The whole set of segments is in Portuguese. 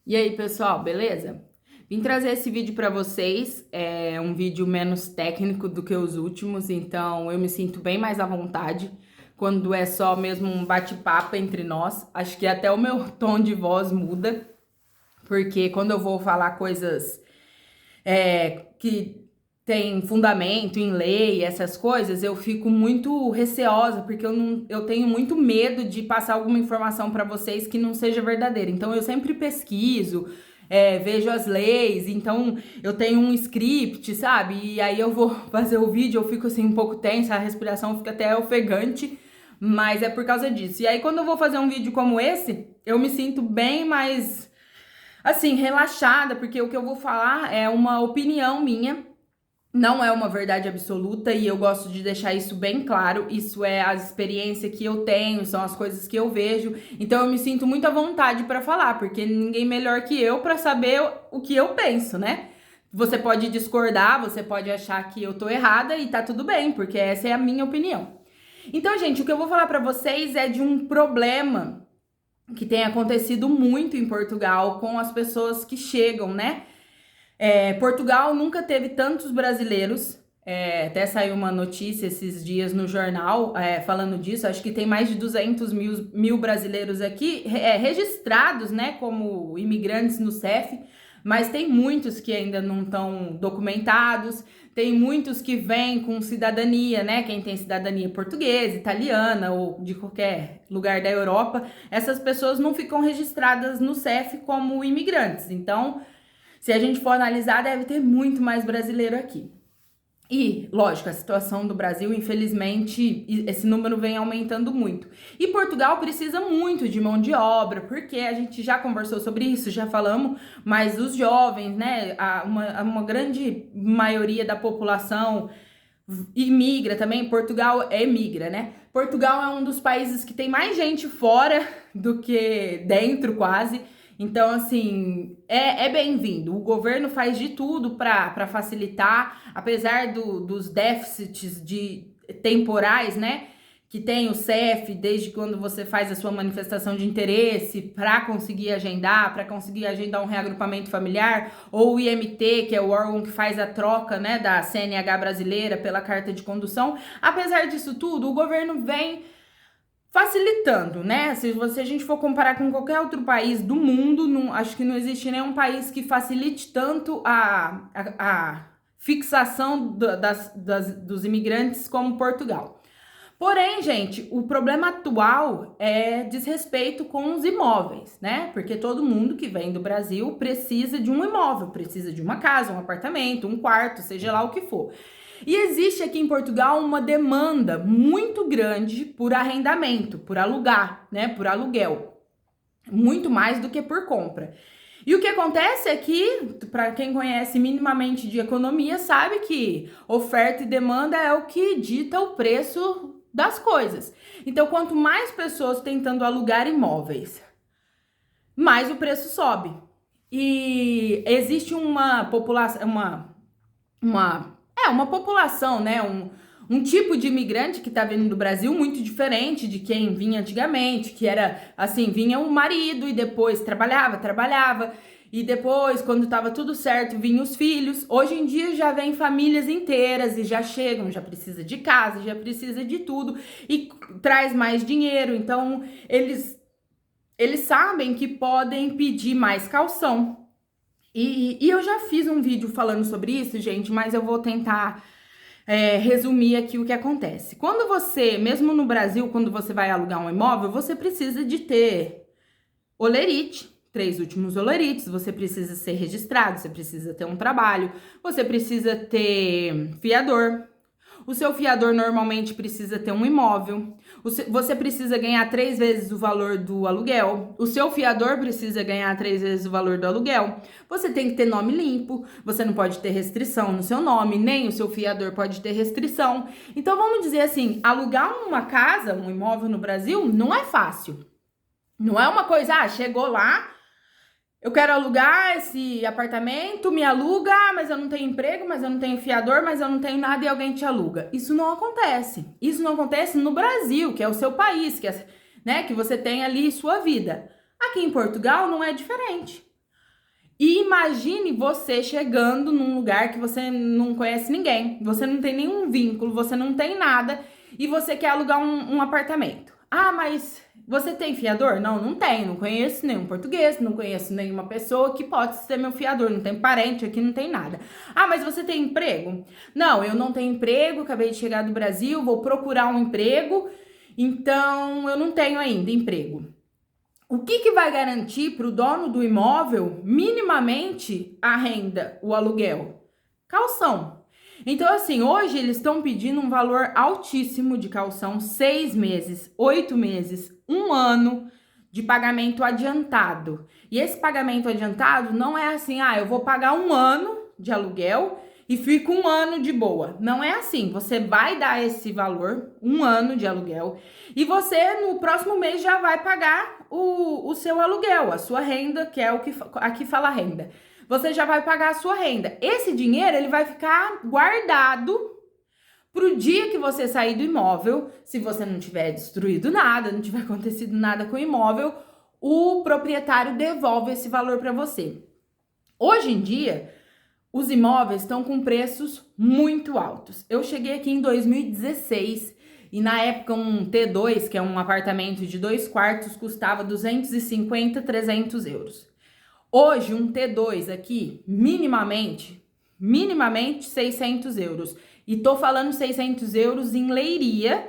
E aí, pessoal, beleza? Vim trazer esse vídeo para vocês, é um vídeo menos técnico do que os últimos, então eu me sinto bem mais à vontade quando é só mesmo um bate-papo entre nós. Acho que até o meu tom de voz muda, porque quando eu vou falar coisas que tem fundamento em lei, essas coisas, eu fico muito receosa, porque eu tenho muito medo de passar alguma informação para vocês que não seja verdadeira. Então, eu sempre pesquiso, vejo as leis, então eu tenho um script, sabe? E aí eu vou fazer o vídeo, eu fico assim um pouco tensa, a respiração fica até ofegante, mas é por causa disso. E aí, quando eu vou fazer um vídeo como esse, eu me sinto bem mais assim, relaxada, porque o que eu vou falar é uma opinião minha, não é uma verdade absoluta e eu gosto de deixar isso bem claro. Isso é a experiência que eu tenho, são as coisas que eu vejo. Então eu me sinto muito à vontade para falar, porque ninguém melhor que eu para saber o que eu penso, né? Você pode discordar, você pode achar que eu tô errada e tá tudo bem, porque essa é a minha opinião. Então, gente, o que eu vou falar para vocês é de um problema que tem acontecido muito em Portugal com as pessoas que chegam, né? Portugal nunca teve tantos brasileiros. Até saiu uma notícia esses dias no jornal falando disso. Acho que tem mais de 200 mil brasileiros aqui registrados, né, como imigrantes no CEF, mas tem muitos que ainda não estão documentados. Tem muitos que vêm com cidadania, né? Quem tem cidadania portuguesa, italiana ou de qualquer lugar da Europa, essas pessoas não ficam registradas no CEF como imigrantes. Então, se a gente for analisar, deve ter muito mais brasileiro aqui. E, lógico, a situação do Brasil, infelizmente, esse número vem aumentando muito. E Portugal precisa muito de mão de obra, porque a gente já conversou sobre isso, já falamos, mas os jovens, né, uma grande maioria da população imigra também. Portugal emigra, né? Portugal é um dos países que tem mais gente fora do que dentro, quase. Então, assim, é bem-vindo. O governo faz de tudo para facilitar, apesar dos déficits temporais, né? Que tem o CEF, desde quando você faz a sua manifestação de interesse para conseguir agendar um reagrupamento familiar, ou o IMT, que é o órgão que faz a troca, né, da CNH brasileira pela carta de condução. Apesar disso tudo, o governo vem facilitando, né? Se a gente for comparar com qualquer outro país do mundo, acho que não existe nenhum país que facilite tanto a fixação dos imigrantes como Portugal. Porém, gente, o problema atual é desrespeito com os imóveis, né? Porque todo mundo que vem do Brasil precisa de um imóvel, precisa de uma casa, um apartamento, um quarto, seja lá o que for. E existe aqui em Portugal uma demanda muito grande por arrendamento, por alugar, né? Por aluguel. Muito mais do que por compra. E o que acontece é que, para quem conhece minimamente de economia, sabe que oferta e demanda é o que dita o preço das coisas. Então, quanto mais pessoas tentando alugar imóveis, mais o preço sobe. E existe uma população, uma população, né? Um tipo de imigrante que tá vindo do Brasil muito diferente de quem vinha antigamente, que era assim, vinha o marido e depois trabalhava, e depois, quando tava tudo certo, vinham os filhos. Hoje em dia já vem famílias inteiras e já chegam, já precisa de casa, já precisa de tudo e traz mais dinheiro. Então, eles sabem que podem pedir mais caução. E eu já fiz um vídeo falando sobre isso, gente, mas eu vou tentar resumir aqui o que acontece. Quando você, mesmo no Brasil, quando você vai alugar um imóvel, você precisa de ter olerite, 3 últimos olerites, você precisa ser registrado, você precisa ter um trabalho, você precisa ter fiador. O seu fiador normalmente precisa ter um imóvel. Você precisa ganhar 3 vezes o valor do aluguel. O seu fiador precisa ganhar 3 vezes o valor do aluguel. Você tem que ter nome limpo. Você não pode ter restrição no seu nome, nem o seu fiador pode ter restrição. Então vamos dizer assim, alugar uma casa, um imóvel no Brasil, não é fácil. Não é uma coisa, chegou lá, eu quero alugar esse apartamento, me aluga, mas eu não tenho emprego, mas eu não tenho fiador, mas eu não tenho nada e alguém te aluga. Isso não acontece. Isso não acontece no Brasil, que é o seu país, que você tem ali sua vida. Aqui em Portugal não é diferente. E imagine você chegando num lugar que você não conhece ninguém, você não tem nenhum vínculo, você não tem nada e você quer alugar um apartamento. Ah, mas você tem fiador? Não, não tenho, não conheço nenhum português, não conheço nenhuma pessoa que pode ser meu fiador, não tem parente aqui, não tem nada. Ah, mas você tem emprego? Não, eu não tenho emprego, acabei de chegar do Brasil, vou procurar um emprego, então eu não tenho ainda emprego. O que vai garantir para o dono do imóvel minimamente a renda, o aluguel? Caução. Então, assim, hoje eles estão pedindo um valor altíssimo de caução, 6 meses, 8 meses, 1 ano de pagamento adiantado. E esse pagamento adiantado não é assim, eu vou pagar 1 ano de aluguel e fico 1 ano de boa. Não é assim. Você vai dar esse valor, 1 ano de aluguel, e você no próximo mês já vai pagar o seu aluguel, a sua renda, que é o que aqui fala renda. Você já vai pagar a sua renda. Esse dinheiro ele vai ficar guardado pro dia que você sair do imóvel. Se você não tiver destruído nada, não tiver acontecido nada com o imóvel, o proprietário devolve esse valor para você. Hoje em dia, os imóveis estão com preços muito altos. Eu cheguei aqui em 2016 e na época um T2, que é um apartamento de 2 quartos, custava 250, 300 euros. Hoje um T2 aqui, minimamente 600 euros. E tô falando 600 euros em Leiria,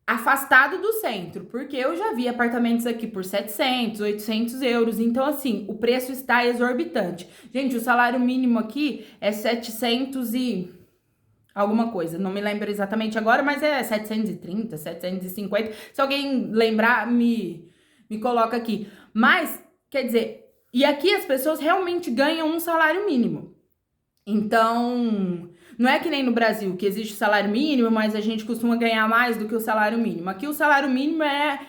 afastado do centro, porque eu já vi apartamentos aqui por 700, 800 euros, então assim, o preço está exorbitante. Gente, o salário mínimo aqui é 700 e alguma coisa, não me lembro exatamente agora, mas é 730, 750, se alguém lembrar, me coloca aqui. Mas, quer dizer, e aqui as pessoas realmente ganham um salário mínimo. Então, não é que nem no Brasil, que existe o salário mínimo, mas a gente costuma ganhar mais do que o salário mínimo. Aqui o salário mínimo é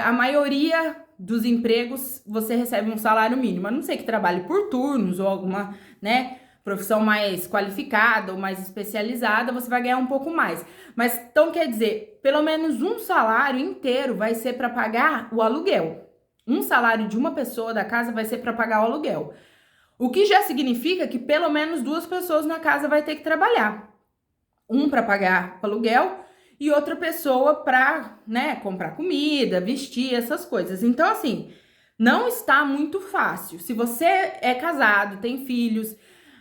a maioria dos empregos, você recebe um salário mínimo. A não ser que trabalhe por turnos ou alguma, profissão mais qualificada ou mais especializada, você vai ganhar um pouco mais. Mas, então, quer dizer, pelo menos um salário inteiro vai ser para pagar o aluguel. Um salário de uma pessoa da casa vai ser para pagar o aluguel. O que já significa que pelo menos 2 pessoas na casa vai ter que trabalhar. Um para pagar o aluguel e outra pessoa para, comprar comida, vestir, essas coisas. Então, assim, não está muito fácil. Se você é casado, tem filhos,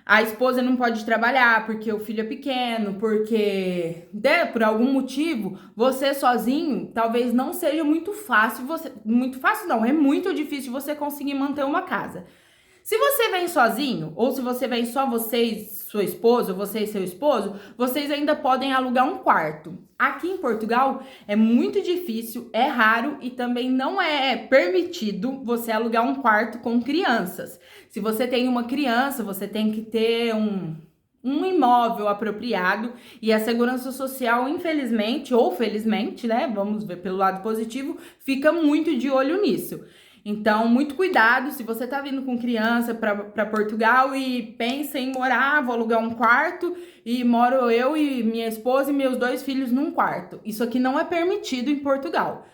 a esposa não pode trabalhar porque o filho é pequeno, porque, por algum motivo, você sozinho, talvez não seja muito fácil, muito fácil não, é muito difícil você conseguir manter uma casa. Se você vem sozinho, ou se você vem só você e sua esposa, ou você e seu esposo, vocês ainda podem alugar um quarto. Aqui em Portugal é muito difícil, é raro e também não é permitido você alugar um quarto com crianças. Se você tem uma criança, você tem que ter um imóvel apropriado e a segurança social, infelizmente ou felizmente, vamos ver pelo lado positivo, fica muito de olho nisso. Então, muito cuidado se você tá vindo com criança para Portugal e pensa em morar, vou alugar um quarto e moro eu e minha esposa e meus 2 filhos num quarto. Isso aqui não é permitido em Portugal.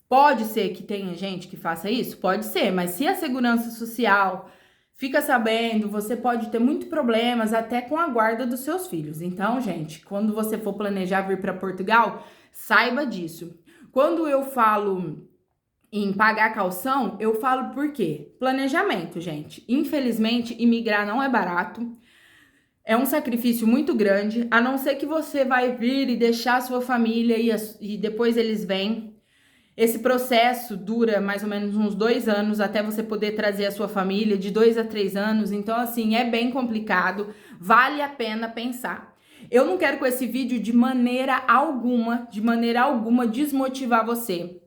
Pode ser que tenha gente que faça isso? Pode ser, mas se a segurança social fica sabendo, você pode ter muitos problemas até com a guarda dos seus filhos. Então, gente, quando você for planejar vir para Portugal, saiba disso. Quando eu falo em pagar calção, eu falo por quê? Planejamento, gente. Infelizmente, imigrar não é barato. É um sacrifício muito grande, a não ser que você vai vir e deixar a sua família e depois eles vêm. Esse processo dura mais ou menos uns 2 anos até você poder trazer a sua família, de 2 a 3 anos. Então, assim, é bem complicado. Vale a pena pensar. Eu não quero com esse vídeo de maneira alguma desmotivar você,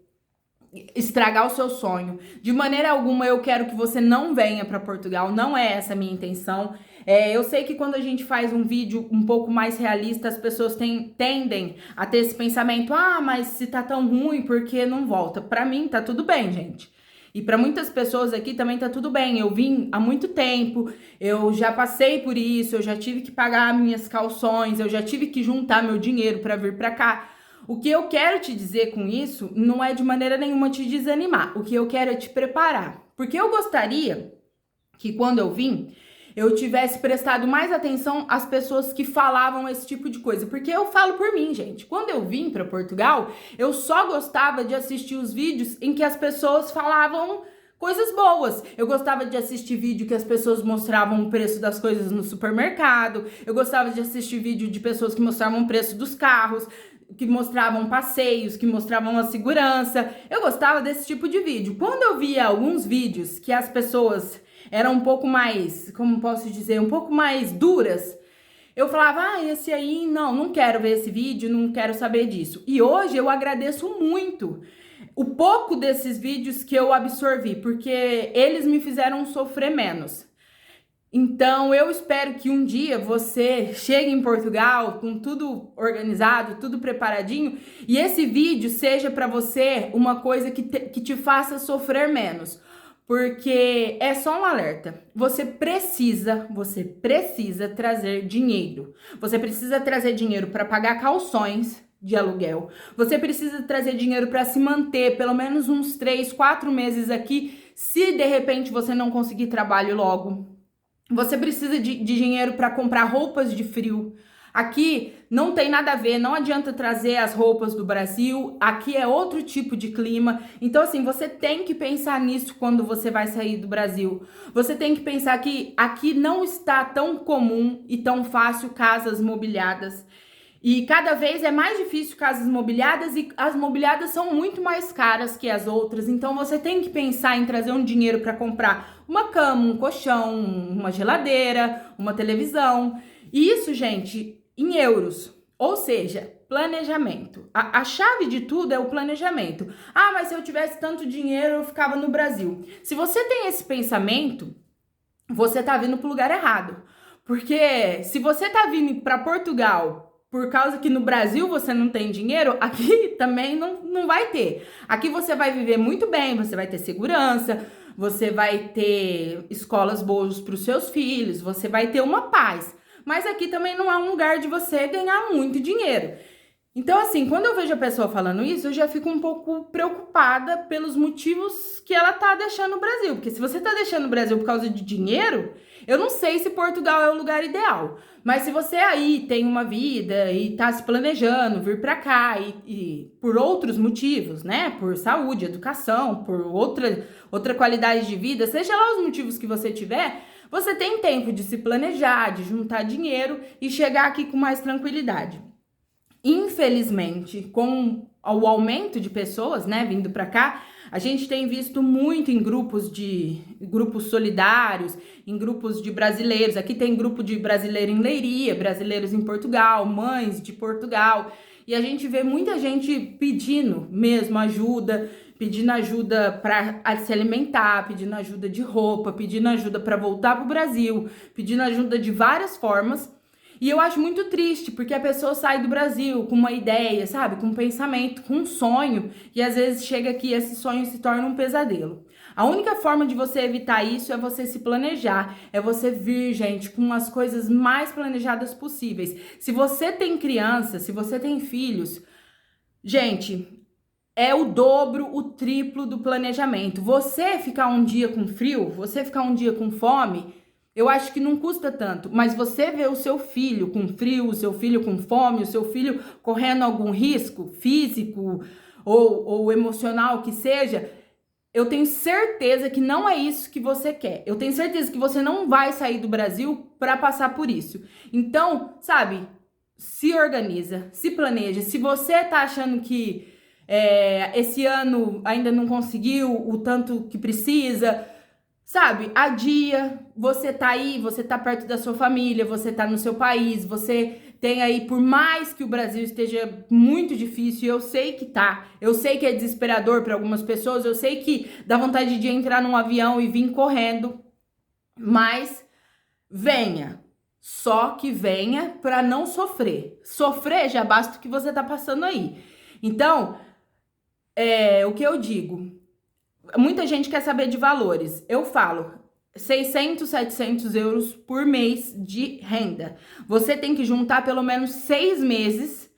estragar o seu sonho. De maneira alguma eu quero que você não venha para Portugal, não é essa a minha intenção. Eu sei que quando a gente faz um vídeo um pouco mais realista, as pessoas tendem a ter esse pensamento, mas se tá tão ruim, por que não volta? Para mim tá tudo bem, gente. E para muitas pessoas aqui também tá tudo bem. Eu vim há muito tempo, eu já passei por isso, eu já tive que pagar minhas calções, eu já tive que juntar meu dinheiro para vir para cá. O que eu quero te dizer com isso não é de maneira nenhuma te desanimar. O que eu quero é te preparar. Porque eu gostaria que quando eu vim, eu tivesse prestado mais atenção às pessoas que falavam esse tipo de coisa. Porque eu falo por mim, gente. Quando eu vim para Portugal, eu só gostava de assistir os vídeos em que as pessoas falavam coisas boas. Eu gostava de assistir vídeo que as pessoas mostravam o preço das coisas no supermercado. Eu gostava de assistir vídeo de pessoas que mostravam o preço dos carros, que mostravam passeios, que mostravam a segurança. Eu gostava desse tipo de vídeo. Quando eu via alguns vídeos que as pessoas eram um pouco mais, como posso dizer, um pouco mais duras, eu falava, esse aí, não quero ver esse vídeo, não quero saber disso. E hoje eu agradeço muito o pouco desses vídeos que eu absorvi, porque eles me fizeram sofrer menos. Então, eu espero que um dia você chegue em Portugal com tudo organizado, tudo preparadinho, e esse vídeo seja para você uma coisa que te faça sofrer menos. Porque é só um alerta. Você precisa trazer dinheiro. Você precisa trazer dinheiro para pagar calções de aluguel. Você precisa trazer dinheiro para se manter pelo menos uns 3, 4 meses aqui, se de repente você não conseguir trabalho logo. Você precisa de dinheiro para comprar roupas de frio. Aqui não tem nada a ver, não adianta trazer as roupas do Brasil, aqui é outro tipo de clima. Então, assim, você tem que pensar nisso quando você vai sair do Brasil. Você tem que pensar que aqui não está tão comum e tão fácil casas mobiliadas. E cada vez é mais difícil casas mobiliadas e as mobiliadas são muito mais caras que as outras. Então você tem que pensar em trazer um dinheiro para comprar uma cama, um colchão, uma geladeira, uma televisão. E isso, gente, em euros. Ou seja, planejamento. A chave de tudo é o planejamento. Mas se eu tivesse tanto dinheiro, eu ficava no Brasil. Se você tem esse pensamento, você tá vindo pro lugar errado. Porque se você tá vindo para Portugal por causa que no Brasil você não tem dinheiro, aqui também não vai ter. Aqui você vai viver muito bem, você vai ter segurança, você vai ter escolas boas para os seus filhos, você vai ter uma paz. Mas aqui também não é um lugar de você ganhar muito dinheiro. Então, assim, quando eu vejo a pessoa falando isso, eu já fico um pouco preocupada pelos motivos que ela tá deixando o Brasil. Porque se você tá deixando o Brasil por causa de dinheiro, eu não sei se Portugal é o lugar ideal. Mas se você aí tem uma vida e tá se planejando vir pra cá e por outros motivos, né? Por saúde, educação, por outra qualidade de vida, seja lá os motivos que você tiver, você tem tempo de se planejar, de juntar dinheiro e chegar aqui com mais tranquilidade. Infelizmente, com o aumento de pessoas, né, vindo para cá, a gente tem visto muito em grupos solidários, em grupos de brasileiros. Aqui tem grupo de brasileiro em Leiria, brasileiros em Portugal, mães de Portugal. E a gente vê muita gente pedindo mesmo ajuda, pedindo ajuda para se alimentar, pedindo ajuda de roupa, pedindo ajuda para voltar para o Brasil, pedindo ajuda de várias formas. E eu acho muito triste, porque a pessoa sai do Brasil com uma ideia, sabe? Com um pensamento, com um sonho, e às vezes chega aqui e esse sonho se torna um pesadelo. A única forma de você evitar isso é você se planejar, é você vir, gente, com as coisas mais planejadas possíveis. Se você tem criança, se você tem filhos, gente, é o dobro, o triplo do planejamento. Você ficar um dia com frio, você ficar um dia com fome, eu acho que não custa tanto, mas você vê o seu filho com frio, o seu filho com fome, o seu filho correndo algum risco físico ou emocional que seja, eu tenho certeza que não é isso que você quer. Eu tenho certeza que você não vai sair do Brasil para passar por isso. Então, sabe, se organiza, se planeja. Se você tá achando que esse ano ainda não conseguiu o tanto que precisa, sabe, adia, você tá aí, você tá perto da sua família, você tá no seu país, você tem aí, por mais que o Brasil esteja muito difícil, eu sei que tá, eu sei que é desesperador para algumas pessoas, eu sei que dá vontade de entrar num avião e vir correndo, mas venha, só que venha para não sofrer. Sofrer já basta o que você tá passando aí. Então, o que eu digo, muita gente quer saber de valores. Eu falo 600, 700 euros por mês de renda. Você tem que juntar pelo menos 6 meses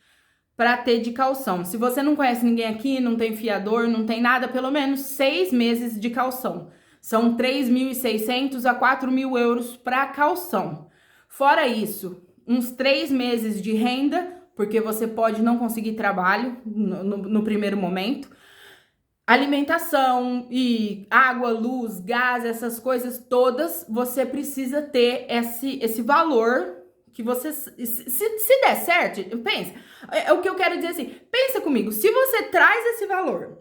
para ter de calção. Se você não conhece ninguém aqui, não tem fiador, não tem nada, pelo menos 6 meses de calção. São 3.600 a 4.000 euros para calção. Fora isso, uns 3 meses de renda, porque você pode não conseguir trabalho no primeiro momento. Alimentação e água, luz, gás, essas coisas todas, você precisa ter esse valor que você, se der certo, pensa, é o que eu quero dizer assim, pensa comigo, se você traz esse valor,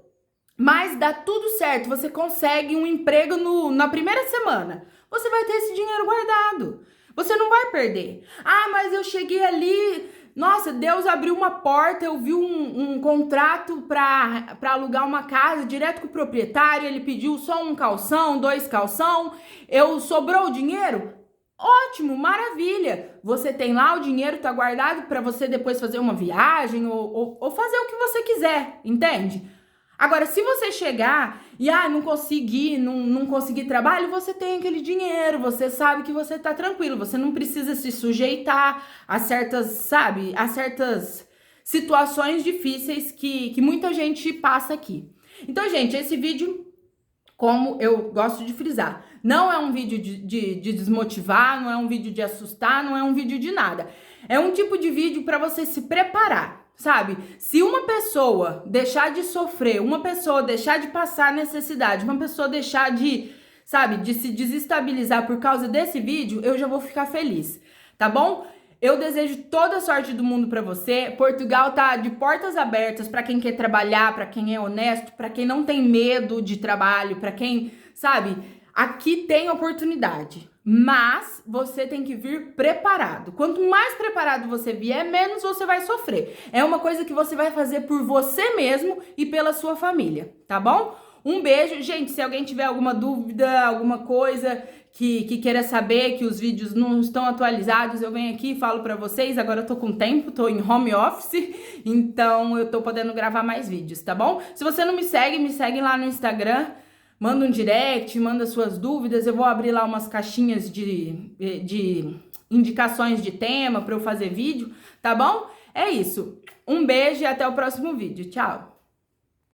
mas dá tudo certo, você consegue um emprego na primeira semana, você vai ter esse dinheiro guardado, você não vai perder. Ah, mas eu cheguei ali, nossa, Deus abriu uma porta, eu vi um contrato para alugar uma casa direto com o proprietário, ele pediu só um calção, 2 calção, sobrou o dinheiro? Ótimo, maravilha! Você tem lá o dinheiro, tá guardado para você depois fazer uma viagem ou fazer o que você quiser, entende? Agora, se você chegar e não conseguir trabalho, você tem aquele dinheiro, você sabe que você tá tranquilo, você não precisa se sujeitar a certas situações difíceis que muita gente passa aqui. Então, gente, esse vídeo, como eu gosto de frisar, não é um vídeo de desmotivar, não é um vídeo de assustar, não é um vídeo de nada. É um tipo de vídeo para você se preparar. Sabe, se uma pessoa deixar de sofrer, uma pessoa deixar de passar necessidade, uma pessoa deixar de se desestabilizar por causa desse vídeo, eu já vou ficar feliz, tá bom? Eu desejo toda a sorte do mundo pra você. Portugal tá de portas abertas pra quem quer trabalhar, pra quem é honesto, pra quem não tem medo de trabalho, pra quem, aqui tem oportunidade. Mas você tem que vir preparado. Quanto mais preparado você vier, menos você vai sofrer. É uma coisa que você vai fazer por você mesmo e pela sua família, tá bom? Um beijo. Gente, se alguém tiver alguma dúvida, alguma coisa que queira saber, que os vídeos não estão atualizados, eu venho aqui e falo pra vocês. Agora eu tô com tempo, tô em home office, então eu tô podendo gravar mais vídeos, tá bom? Se você não me segue lá no Instagram. Manda um direct, manda suas dúvidas, eu vou abrir lá umas caixinhas de indicações de tema para eu fazer vídeo, tá bom? É isso. Um beijo e até o próximo vídeo. Tchau!